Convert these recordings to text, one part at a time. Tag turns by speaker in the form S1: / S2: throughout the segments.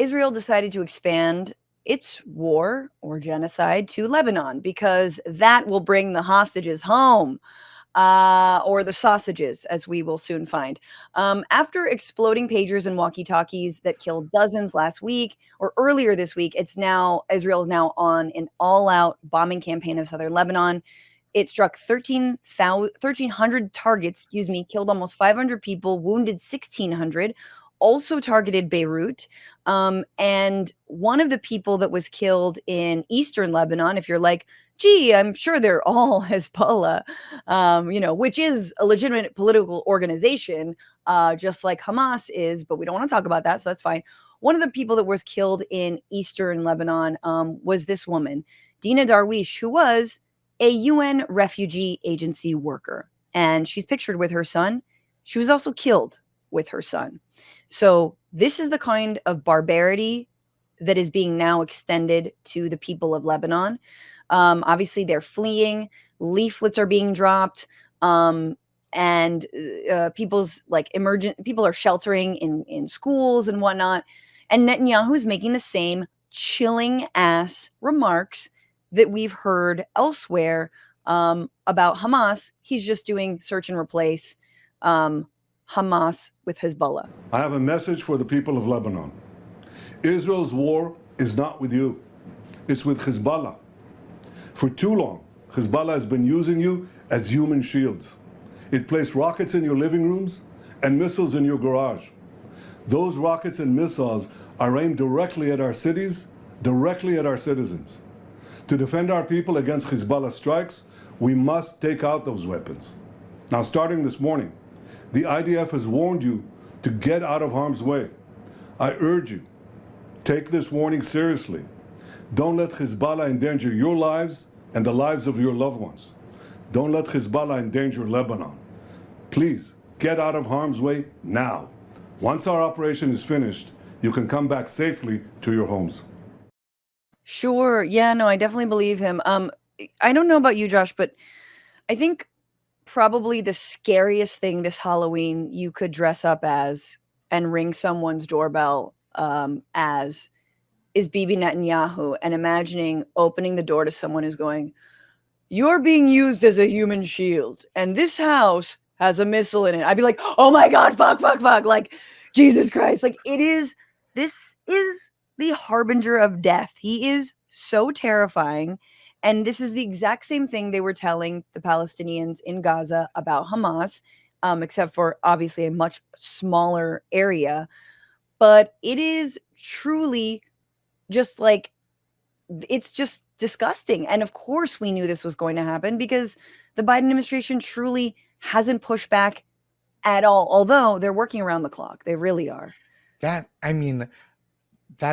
S1: Israel decided to expand its war or genocide to Lebanon because that will bring the hostages home. Or the sausages, as we will soon find. After exploding pagers and walkie-talkies that killed dozens last week or earlier this week, Israel is now on an all-out bombing campaign of southern Lebanon. It struck 1,300 targets, killed almost 500 people, wounded 1,600, also targeted Beirut. And one of the people that was killed in eastern Lebanon, if you're like, gee, I'm sure they're all Hezbollah, which is a legitimate political organization, just like Hamas is, but we don't want to talk about that, so that's fine. One of the people that was killed in eastern Lebanon was this woman, Dina Darwish, who was a UN refugee agency worker. And she's pictured with her son. She was also killed with her son. So this is the kind of barbarity that is being now extended to the people of Lebanon. Obviously, they're fleeing. Leaflets are being dropped. And people are sheltering in schools and whatnot. And Netanyahu is making the same chilling ass remarks that we've heard elsewhere about Hamas. He's just doing search and replace Hamas with Hezbollah.
S2: I have a message for the people of Lebanon. Israel's war is not with you. It's with Hezbollah. For too long, Hezbollah has been using you as human shields. It placed rockets in your living rooms and missiles in your garage. Those rockets and missiles are aimed directly at our cities, directly at our citizens. To defend our people against Hezbollah strikes, we must take out those weapons. Now, starting this morning, the IDF has warned you to get out of harm's way. I urge you, take this warning seriously. Don't let Hezbollah endanger your lives and the lives of your loved ones. Don't let Hezbollah endanger Lebanon. Please, get out of harm's way now. Once our operation is finished, you can come back safely to your homes.
S1: Sure. Yeah, no, I definitely believe him. I don't know about you, Josh, but I think probably the scariest thing this Halloween you could dress up as and ring someone's doorbell as is Bibi Netanyahu, and imagining opening the door to someone who's going, "You're being used as a human shield, and this house has a missile in it." I'd be like, "Oh my God, fuck. Like, Jesus Christ. Like, this is the harbinger of death. He is so terrifying. And this is the exact same thing they were telling the Palestinians in Gaza about Hamas, except for obviously a much smaller area. But it is truly just like, it's just disgusting. And of course we knew this was going to happen because the Biden administration truly hasn't pushed back at all, although they're working around the clock. They really are.
S3: That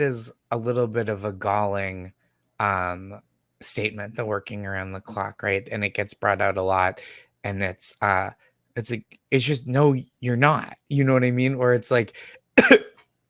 S3: is a little bit of a galling statement, the working around the clock, right? And it gets brought out a lot, and it's just, no, you're not, you know what I mean? Or it's like,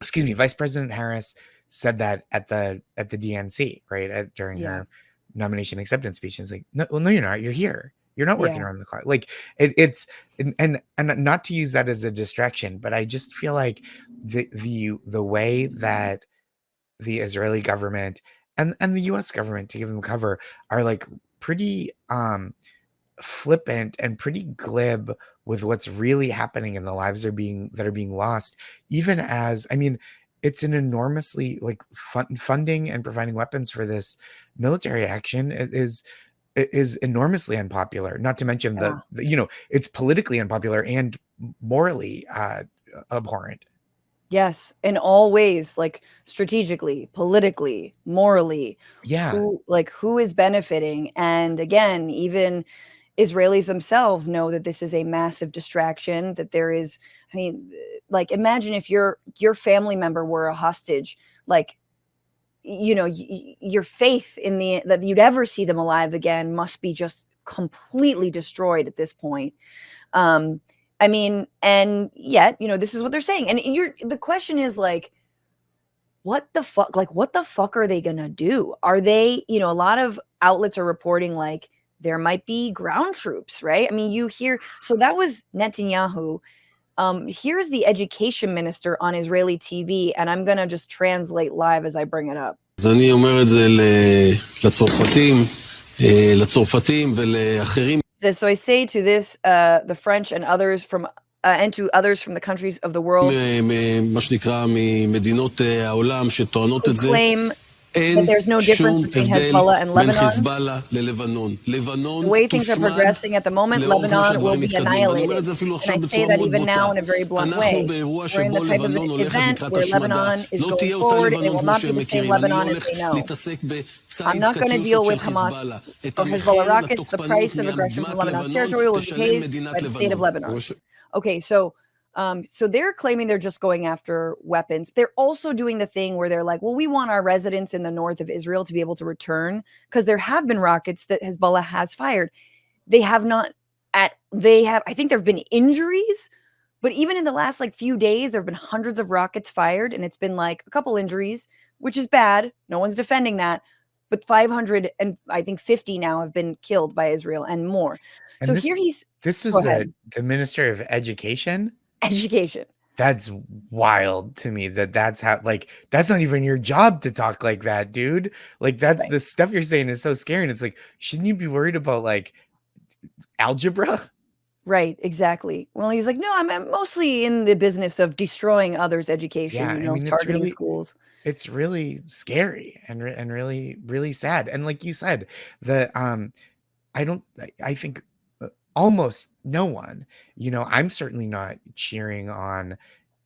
S3: excuse me, Vice President Harris said that at the DNC, right? During her nomination acceptance speech. It's like, no, you're not, you're here. You're not working around the clock. Like it's and not to use that as a distraction, but I just feel like the way that the Israeli government and the US government, to give them cover, are like pretty flippant and pretty glib with what's really happening in the lives that are being lost, even as, I mean, it's an enormously like funding and providing weapons for this military action is enormously unpopular, not to mention the it's politically unpopular and morally abhorrent.
S1: Yes, in all ways, like strategically, politically, morally.
S3: Yeah.
S1: Who is benefiting? And again, even Israelis themselves know that this is a massive distraction, that there is, I mean, like, imagine if your family member were a hostage, like, your faith in that you'd ever see them alive again must be just completely destroyed at this point. I mean, and yet, this is what they're saying. And the question is like, what the fuck? Like, what the fuck are they gonna do? Are they, a lot of outlets are reporting like there might be ground troops, right? I mean, so that was Netanyahu Here's the education minister on Israeli TV, and I'm going to just translate live as I bring it up.
S4: אז אני אומר את זה לצרפתים ולאחרים.
S1: So I say to this, the French and others from and to others from the countries of the world
S4: מה שנקרא ממדינות העולם שטוענות את זה.
S1: Claim that there's no difference between Hezbollah and Lebanon. The way things are progressing at the moment, Lebanon will be annihilated. And I say that even now in a very blunt way. We're in the type of event where Lebanon is going forward, and it will not be the same Lebanon as they know. I'm not going to deal with Hamas or Hezbollah rockets. The price of aggression from Lebanon's territory will be paid by the state of Lebanon. Okay, so they're claiming they're just going after weapons. They're also doing the thing where they're like, well, we want our residents in the north of Israel to be able to return, because there have been rockets that Hezbollah has fired. I think there have been injuries, but even in the last few days, there have been hundreds of rockets fired, and it's been like a couple injuries, which is bad. No one's defending that. But 500 and I think 50 now have been killed by Israel and more. And so
S3: this was the Minister of Education. That's wild to me that's how, that's not even your job to talk like that, dude. That's right. The stuff you're saying is so scary. And it's shouldn't you be worried about algebra?
S1: Right, exactly. Well, he's like, no, I'm mostly in the business of destroying others' education, targeting schools.
S3: It's really scary and really, really sad. And like you said, I think almost no one, I'm certainly not cheering on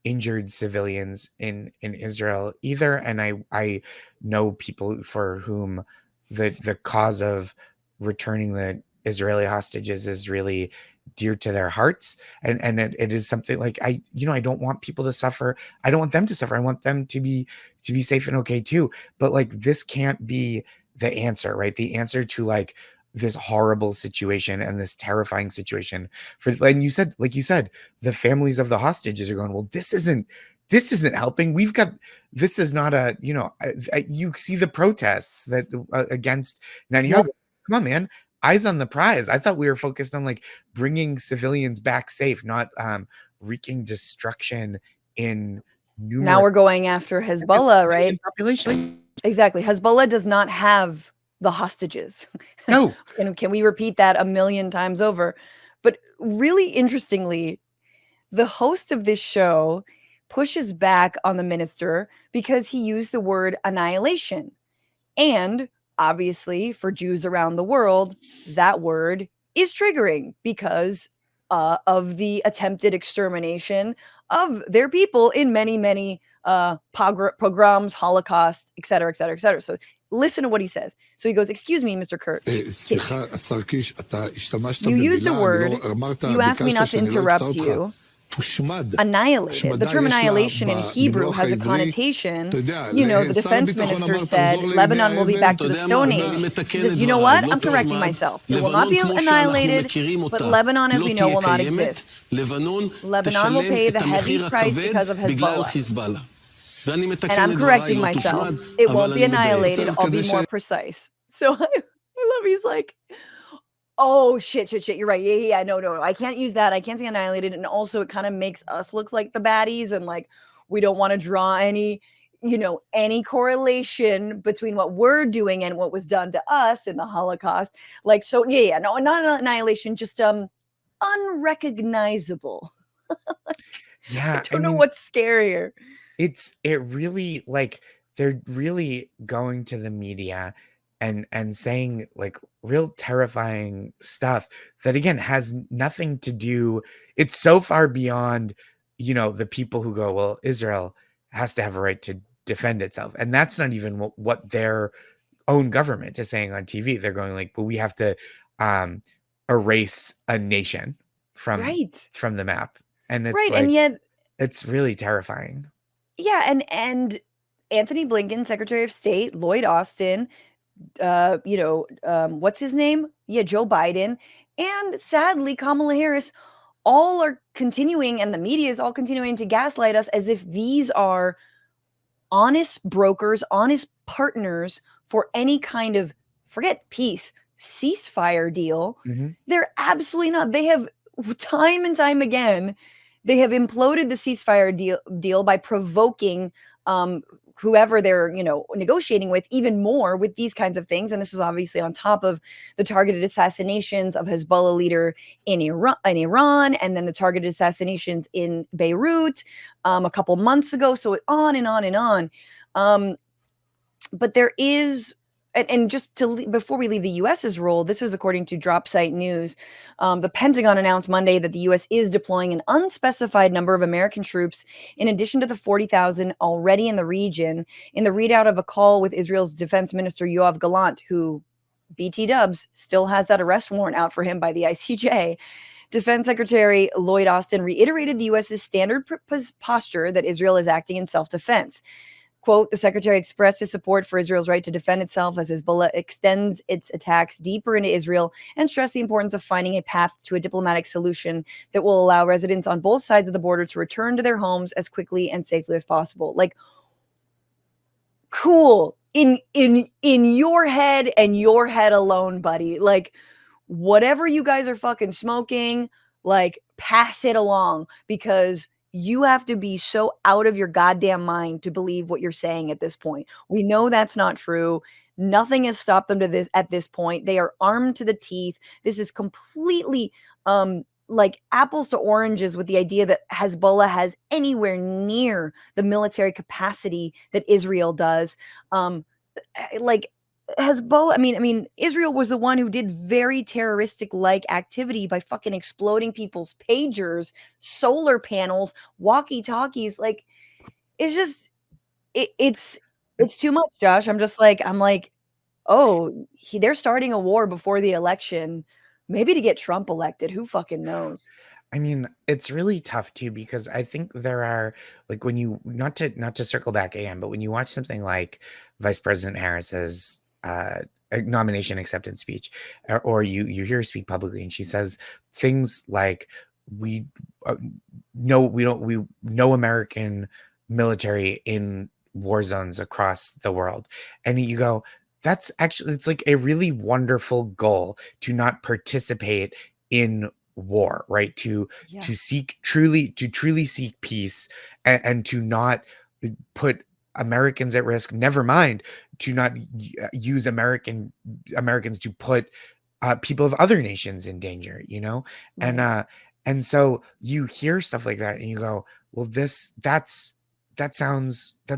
S3: injured civilians in Israel either. And I know people for whom the cause of returning the Israeli hostages is really dear to their hearts. And it is something I don't want people to suffer. I don't want them to suffer. I want them to be safe and okay too. But this can't be the answer, right? The answer to this horrible situation and this terrifying situation and you said, the families of the hostages are going, well, this isn't helping. This is not you see the protests that against Netanyahu. Yep. Come on, man. Eyes on the prize. I thought we were focused on bringing civilians back safe, not wreaking destruction in numerous.
S1: Now we're going after Hezbollah, right?
S3: Population.
S1: Exactly. Hezbollah does not have the hostages.
S3: No.
S1: Can we repeat that a million times over? But really interestingly, the host of this show pushes back on the minister because he used the word annihilation. And obviously, for Jews around the world, that word is triggering because of the attempted extermination of their people in many, many pogroms, Holocaust, et cetera, et cetera, et cetera. So listen to what he says. So he goes, excuse me, Mr. Kurt. You used a word. You asked me not to interrupt you. Annihilated. The term annihilation in Hebrew has a connotation. The defense minister said Lebanon will be back to the Stone Age. He says, you know what? I'm correcting myself. It will not be annihilated, but Lebanon as we know will not exist. Lebanon will pay the heavy price because of Hezbollah. And I'm correcting myself. It won't be annihilated. I'll be more precise. So I love he's like, oh, shit. You're right. Yeah. No. I can't use that. I can't say annihilated. And also it kind of makes us look like the baddies. And we don't want to draw any correlation between what we're doing and what was done to us in the Holocaust. No, not annihilation, just unrecognizable.
S3: Yeah.
S1: I don't know what's scarier.
S3: It really they're really going to the media and saying real terrifying stuff that again has nothing to do. It's so far beyond, the people who go, well, Israel has to have a right to defend itself. And that's not even what their own government is saying on TV. They're going but we have to erase a nation from the map. And it's
S1: and yet
S3: it's really terrifying.
S1: Yeah. And Anthony Blinken, Secretary of State, Lloyd Austin, what's his name? Yeah, Joe Biden. And sadly, Kamala Harris all are continuing, and the media is all continuing to gaslight us as if these are honest brokers, honest partners for any kind of, forget peace, ceasefire deal. Mm-hmm. They're absolutely not. They have time and time again They have imploded the ceasefire deal by provoking whoever they're negotiating with even more with these kinds of things. And this is obviously on top of the targeted assassinations of Hezbollah leader in Iran, and then the targeted assassinations in Beirut a couple months ago. So on and on and on. But there is, and just before we leave the US's role, this is according to Dropsite News. The Pentagon announced Monday that the US is deploying an unspecified number of American troops in addition to the 40,000 already in the region, in the readout of a call with Israel's Defense Minister Yoav Gallant, who, BT dubs, still has that arrest warrant out for him by the ICJ. Defense Secretary Lloyd Austin reiterated the US's standard posture that Israel is acting in self-defense. Quote, the secretary expressed his support for Israel's right to defend itself as Hezbollah extends its attacks deeper into Israel, and stressed the importance of finding a path to a diplomatic solution that will allow residents on both sides of the border to return to their homes as quickly and safely as possible. Like, cool. In your head and your head alone, buddy. Like, whatever you guys are fucking smoking, like, pass it along, because you have to be so out of your goddamn mind to believe what you're saying at this point. We know that's not true. Nothing has stopped them at this point. They are armed to the teeth. This is completely like apples to oranges with the idea that Hezbollah has anywhere near the military capacity that Israel does. Like, Hezbollah, I mean, Israel was the one who did very terroristic-like activity by fucking exploding people's pagers, solar panels, walkie-talkies. Like, it's just, it's too much, Josh. I'm like, oh, they're starting a war before the election, maybe to get Trump elected. Who fucking knows?
S3: I mean, it's really tough too, because I think there are, like, when you, not to circle back again, but when you watch something like Vice President Harris's nomination acceptance speech, or you hear her speak publicly, and she says things like, we no American military in war zones across the world, and you go, that's actually, it's like a really wonderful goal to not participate in war, right? To
S1: Yeah.
S3: truly seek peace, and to not put Americans at risk, never mind to not use Americans to put people of other nations in danger, and
S1: Right.
S3: and so you hear stuff like that and you go, well, that's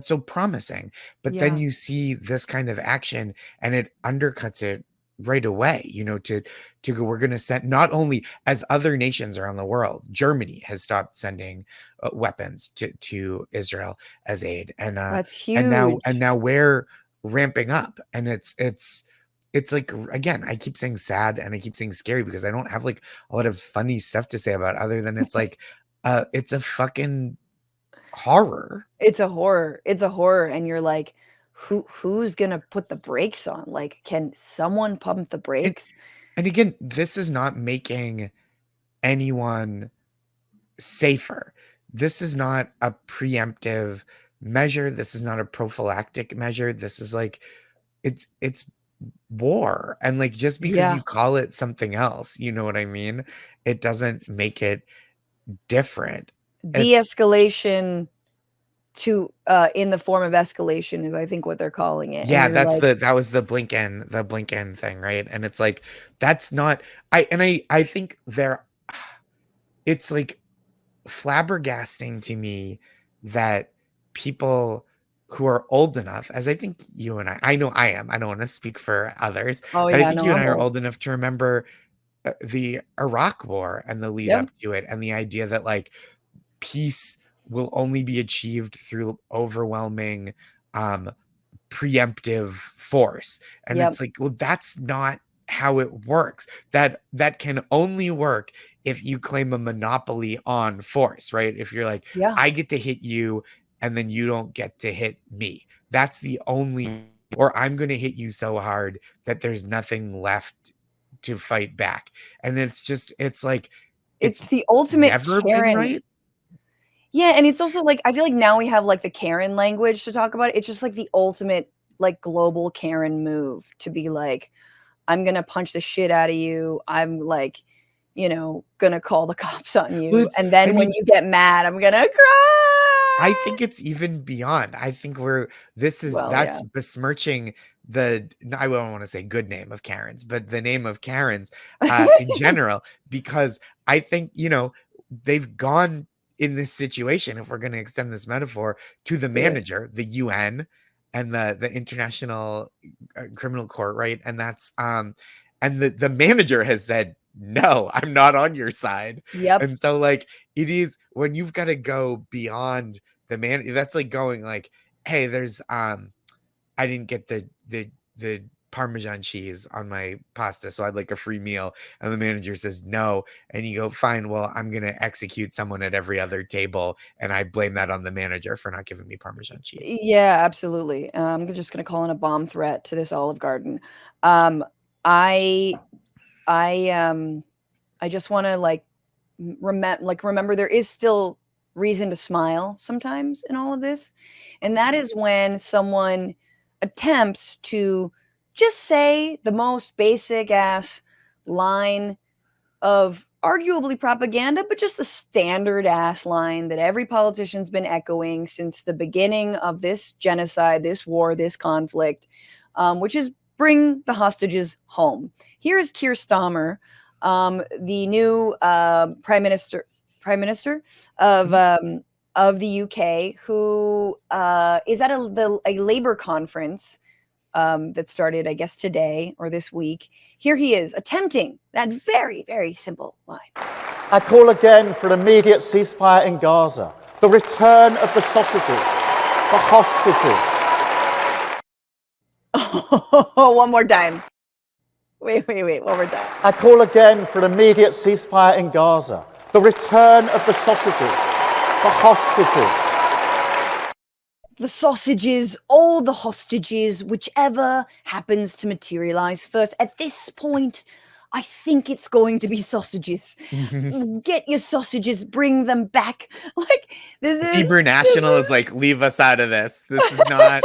S3: so promising, but then
S1: Yeah.
S3: you see this kind of action and it undercuts it right away, to go, we're going to send, not only as other nations around the world, Germany has stopped sending weapons to Israel as aid,
S1: That's
S3: and
S1: huge.
S3: now we're ramping up, and it's like, again, I keep saying sad and I keep saying scary, because I don't have like a lot of funny stuff to say about it, other than it's like it's a fucking horror.
S1: It's a horror. It's a horror, and you're like, who's gonna put the brakes on? Like, can someone pump the
S3: And
S1: brakes?
S3: and again, this is not making anyone safer. This is not a preemptive measure. This is not a prophylactic measure. This is like, it's war. And like, just because
S1: Yeah.
S3: you call it something else, you know what I mean? It doesn't make it different. It's
S1: De-escalation to in the form of escalation is, I think, what they're calling it. And
S3: yeah,
S1: you're like,
S3: that was the Blinken thing, right? And it's like, that's not, I think it's like flabbergasting to me that people who are old enough, as I think you and I know I am, I don't want to speak for others,
S1: oh
S3: but I
S1: yeah,
S3: think
S1: no,
S3: you and
S1: I'm
S3: I are
S1: old.
S3: old enough to remember the Iraq War and the lead
S1: Yep.
S3: up to it, and the idea that like peace will only be achieved through overwhelming um preemptive force. And
S1: Yep.
S3: it's like, well, that's not how it works. That can only work if you claim a monopoly on force, right? If you're like,
S1: Yeah.
S3: I get to hit you and then you don't get to hit me. That's the only, or I'm going to hit you so hard that there's nothing left to fight back. And it's like, it's
S1: It's the ultimate
S3: never been
S1: Karen.
S3: right.
S1: Yeah, and it's also like, I feel like now we have like the Karen language to talk about it. It's just like the ultimate like global Karen move to be like, I'm gonna punch the shit out of you. I'm like, gonna call the cops on you.
S3: Well,
S1: And then when you get mad, I'm gonna cry.
S3: I think it's even beyond. I think that's besmirching I don't want to say good name of Karens, but the name of Karens in general, because I think, they've gone in this situation, if we're going to extend this metaphor, to the manager, the UN and the International Criminal Court, right? And that's and the manager has said, no, I'm not on your side.
S1: Yep.
S3: And so like it is when you've got to go beyond the man, that's like going like, hey, there's I didn't get the Parmesan cheese on my pasta, so I'd like a free meal. And the manager says no. And you go, fine, well, I'm going to execute someone at every other table. And I blame that on the manager for not giving me Parmesan cheese.
S1: Yeah, absolutely. I'm just going to call in a bomb threat to this Olive Garden. I just want to remember there is still reason to smile sometimes in all of this. And that is when someone attempts to just say the most basic ass line of arguably propaganda, but just the standard ass line that every politician's been echoing since the beginning of this genocide, this war, this conflict, which is bring the hostages home. Here is Keir Starmer, the new prime minister of the UK, who is at a Labour conference that started, I guess, today or this week. Here he is attempting that very, very simple line.
S5: I call again for an immediate ceasefire in Gaza, the return of the sausages, the hostages.
S1: One more time. Wait, one more time.
S5: I call again for an immediate ceasefire in Gaza, the return of the sausages, the hostages.
S1: The sausages, all the hostages, whichever happens to materialize first. At this point, I think it's going to be sausages. Get your sausages, bring them back. Like, this is
S3: Hebrew National is like, leave us out of this. This is not,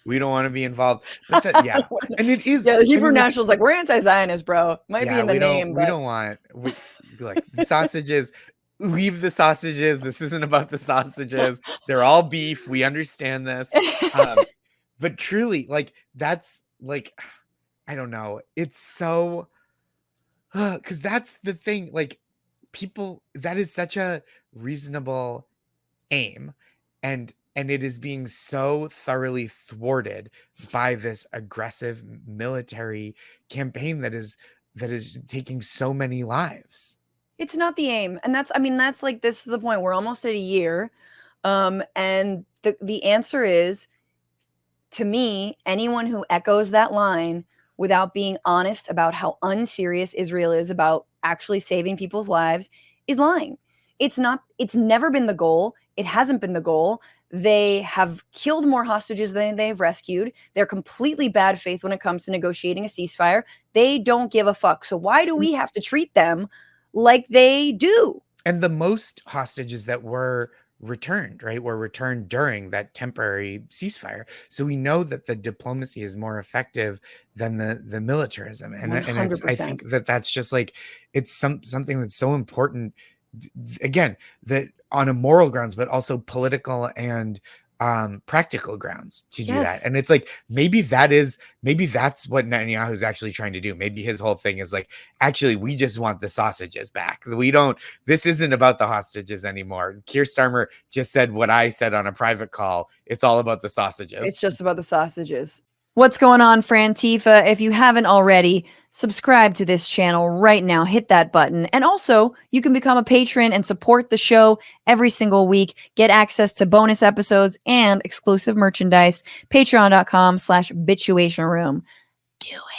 S3: we don't want to be involved. But and it is.
S1: Yeah, the Hebrew National's like, we're anti-Zionist, bro. Might be in the name, but
S3: we don't want, like, the sausages. Leave the sausages. This isn't about the sausages. They're all beef. We understand this. But truly, like, that's like, I don't know. It's so, because that's the thing. Like, people, that is such a reasonable aim. And it is being so thoroughly thwarted by this aggressive military campaign that is taking so many lives.
S1: It's not the aim. And that's like, this is the point. We're almost at a year. And the answer is, to me, anyone who echoes that line without being honest about how unserious Israel is about actually saving people's lives is lying. It's never been the goal. It hasn't been the goal. They have killed more hostages than they've rescued. They're completely bad faith when it comes to negotiating a ceasefire. They don't give a fuck. So why do we have to treat them like they do?
S3: And the most hostages that were returned, right, were returned during that temporary ceasefire. So we know that the diplomacy is more effective than the militarism. And I think that's just like, it's something that's so important, again, that on a moral grounds, but also political and practical grounds to do that. And it's like, maybe that's what Netanyahu is actually trying to do. Maybe his whole thing is like, actually, we just want the sausages back. This isn't about the hostages anymore. Keir Starmer just said what I said on a private call. It's all about the sausages.
S1: It's just about the sausages. What's going on, Frantifa? If you haven't already, subscribe to this channel right now. Hit that button. And also, you can become a patron and support the show every single week. Get access to bonus episodes and exclusive merchandise. Patreon.com/Bitchuation Room. Do it.